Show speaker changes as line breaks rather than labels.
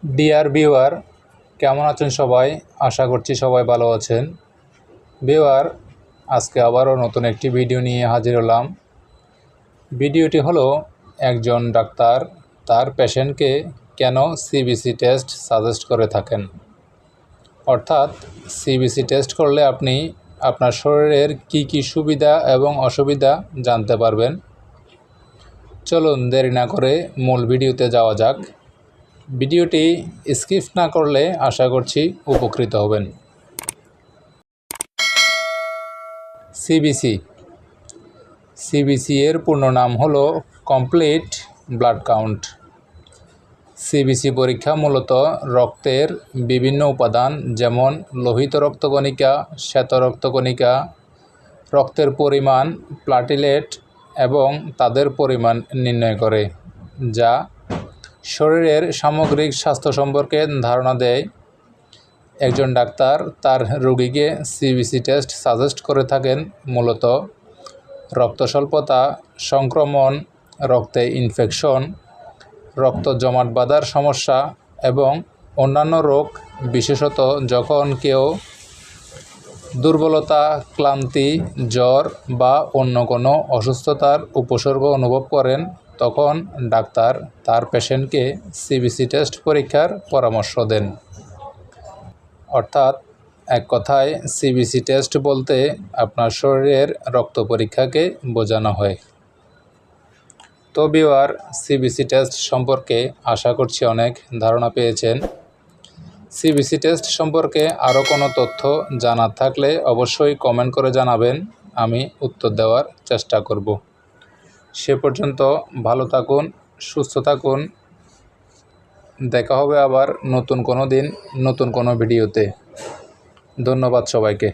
Dear viewer, কেমন আছেন সবাই? আশা করছি সবাই ভালো আছেন। ভিউয়ার, আজকে আবারও নতুন একটি ভিডিও নিয়ে হাজির হলাম। ভিডিওটি হলো একজন ডাক্তার তার পেশেন্টকে কেন সিবিসি টেস্ট সাজেস্ট করে থাকেন। অর্থাৎ সিবিসি টেস্ট করলে আপনি আপনার শরীরের কি সুবিধা এবং অসুবিধা জানতে পারবেন। চলুন দেরি না করে মূল ভিডিওতে যাওয়া যাক। ভিডিওটি স্কিপ না করলে আশা করছি উপকৃত হবেন। সিবিসি এর পূর্ণ নাম হলো কমপ্লিট ব্লাড কাউন্ট। সিবিসি পরীক্ষা মূলত রক্তের বিভিন্ন উপাদান যেমন লোহিত রক্তকণিকা, শ্বেত রক্তকণিকা, রক্তের পরিমাণ, প্লাটিলেট এবং তাদের পরিমাণ নির্ণয় করে, যা শরীরের সামগ্রিক স্বাস্থ্য সম্পর্কে ধারণা দেয়। একজন ডাক্তার তার রোগীকে সিবিসি টেস্ট সাজেস্ট করে থাকেন মূলত রক্ত স্বল্পতা, সংক্রমণ, রক্তে ইনফেকশন, রক্ত জমাট বাঁধার সমস্যা এবং অন্যান্য রোগ, বিশেষত যখন কেউ দুর্বলতা, ক্লান্তি, জ্বর বা অন্য কোনো অসুস্থতার উপসর্গ অনুভব করেন, তখন ডাক্তার তার পেশেন্টকে সিবিসি টেস্ট পরীক্ষার পরামর্শ দেন। অর্থাৎ এক কথায় সিবিসি টেস্ট বলতে আপনার শরীরের রক্ত পরীক্ষাকে বোঝানো হয়। তো ভিউয়ার, সিবিসি টেস্ট সম্পর্কে আশা করছি অনেক ধারণা পেয়েছেন। সিবিসি টেস্ট সম্পর্কে আরও কোনো তথ্য জানার থাকলে অবশ্যই কমেন্ট করে জানাবেন, আমি উত্তর দেওয়ার চেষ্টা করব। সে পর্যন্ত ভালো থাকুন, সুস্থ থাকুন। দেখা হবে আবার নতুন কোনো দিন নতুন কোনো ভিডিওতে। ধন্যবাদ সবাইকে।